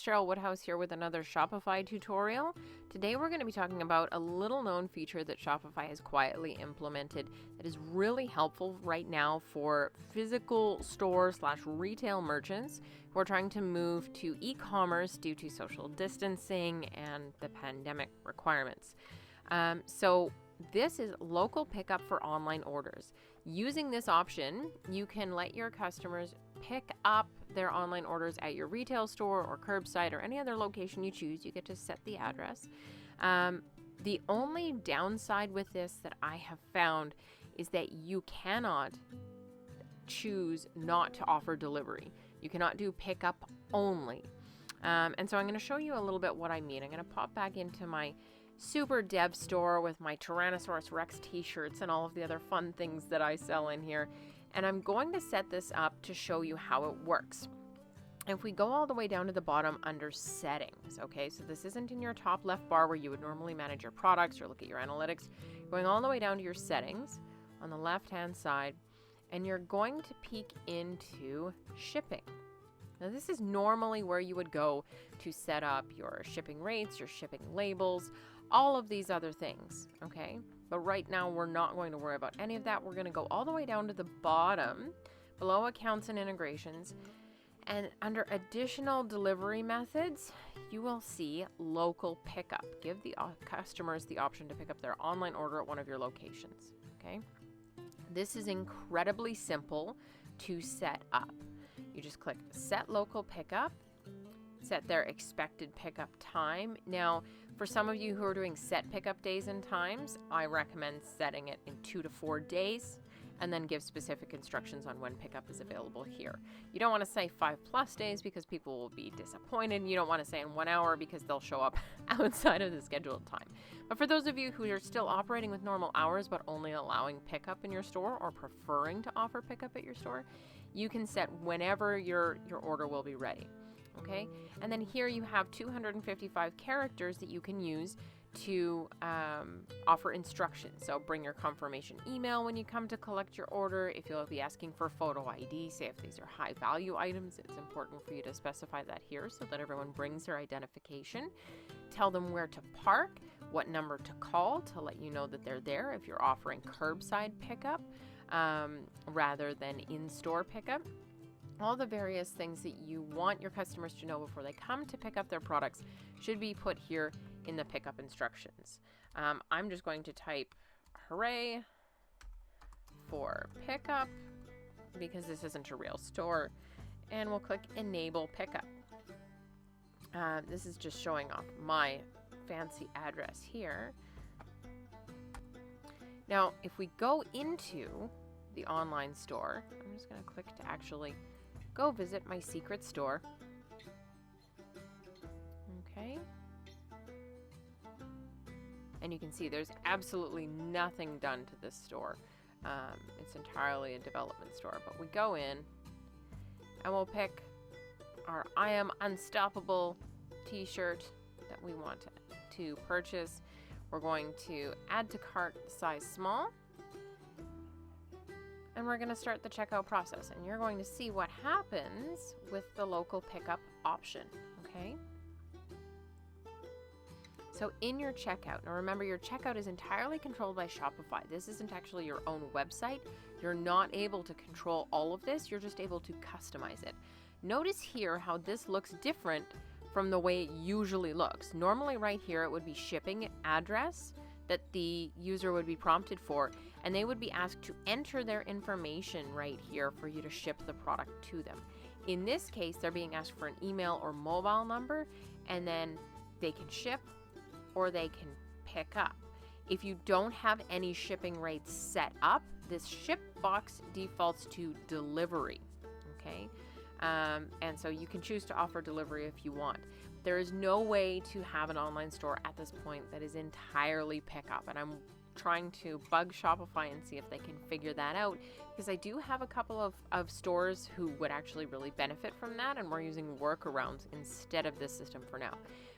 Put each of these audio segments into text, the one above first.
Cheryl Woodhouse here with another Shopify tutorial. Today we're going to be talking about a little known feature that Shopify has quietly implemented that is really helpful right now for physical store/retail merchants who are trying to move to e-commerce due to social distancing and the pandemic requirements. So this is local pickup for online orders. Using this option, you can let your customers pick up their online orders at your retail store or curbside or any other location you choose. You get to set the address. The only downside with this that I have found is that you cannot choose not to offer delivery. You cannot do pickup only. And so I'm going to show you a little bit what I mean. I'm going to pop back into my super dev store with my Tyrannosaurus Rex t-shirts and all of the other fun things that I sell in here. And I'm going to set this up to show you how it works. If we go all the way down to the bottom under settings, okay, so this isn't in your top left bar where you would normally manage your products or look at your analytics. Going all the way down to your settings on the left-hand side, and you're going to peek into shipping. Now, this is normally where you would go to set up your shipping rates, your shipping labels, all of these other things, okay? But right now, we're not going to worry about any of that. We're going to go all the way down to the bottom, below accounts and integrations. And under additional delivery methods, you will see local pickup. Give the customers the option to pick up their online order at one of your locations, okay? This is incredibly simple to set up. You just click set local pickup, set their expected pickup time. Now, for some of you who are doing set pickup days and times, I recommend setting it in 2 to 4 days and then give specific instructions on when pickup is available here. You don't want to say 5+ days because people will be disappointed. You don't want to say in 1 hour because they'll show up outside of the scheduled time. But for those of you who are still operating with normal hours but only allowing pickup in your store or preferring to offer pickup at your store, you can set whenever your order will be ready. Okay, and then here you have 255 characters that you can use to offer instructions. So bring your confirmation email when you come to collect your order. If you'll be asking for photo ID, say if these are high value items, it's important for you to specify that here so that everyone brings their identification. Tell them where to park, what number to call to let you know that they're there if you're offering curbside pickup rather than in-store pickup. All the various things that you want your customers to know before they come to pick up their products should be put here in the pickup instructions. I'm just going to type hooray for pickup because this isn't a real store, and we'll click enable pickup. This is just showing off my fancy address here. Now, if we go into the online store, I'm just going to click to actually go visit my secret store. Okay. And you can see there's absolutely nothing done to this store. It's entirely a development store. But we go in and we'll pick our I Am Unstoppable t-shirt that we want to purchase. We're going to add to cart size small. And we're going to start the checkout process. And you're going to see what happens with the local pickup option, okay? So in your checkout, now remember your checkout is entirely controlled by Shopify. This isn't actually your own website. You're not able to control all of this. You're just able to customize it. Notice here how this looks different from the way it usually looks. Normally right here it would be shipping address that the user would be prompted for, and they would be asked to enter their information right here for you to ship the product to them. In this case, they're being asked for an email or mobile number, and then they can ship or they can pick up. If you don't have any shipping rates set up, this ship box defaults to delivery, okay? And so you can choose to offer delivery if you want. There is no way to have an online store at this point that is entirely pickup, and I'm trying to bug Shopify and see if they can figure that out, because I do have a couple of stores who would actually really benefit from that, and we're using workarounds instead of this system for now.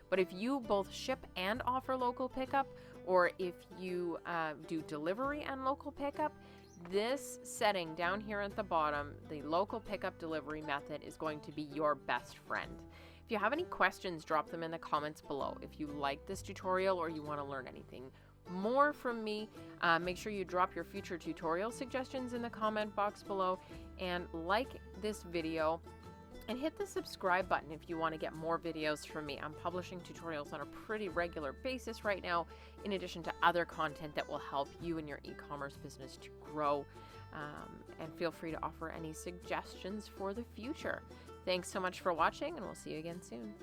But if you both ship and offer local pickup, or if you do delivery and local pickup, this setting down here at the bottom, the local pickup delivery method, is going to be your best friend. If you have any questions, drop them in the comments below. If you like this tutorial or you want to learn anything more from me, make sure you drop your future tutorial suggestions in the comment box below, and like this video and hit the subscribe button if you want to get more videos from me. I'm publishing tutorials on a pretty regular basis right now, in addition to other content that will help you and your e-commerce business to grow. And feel free to offer any suggestions for the future. Thanks so much for watching, and we'll see you again soon.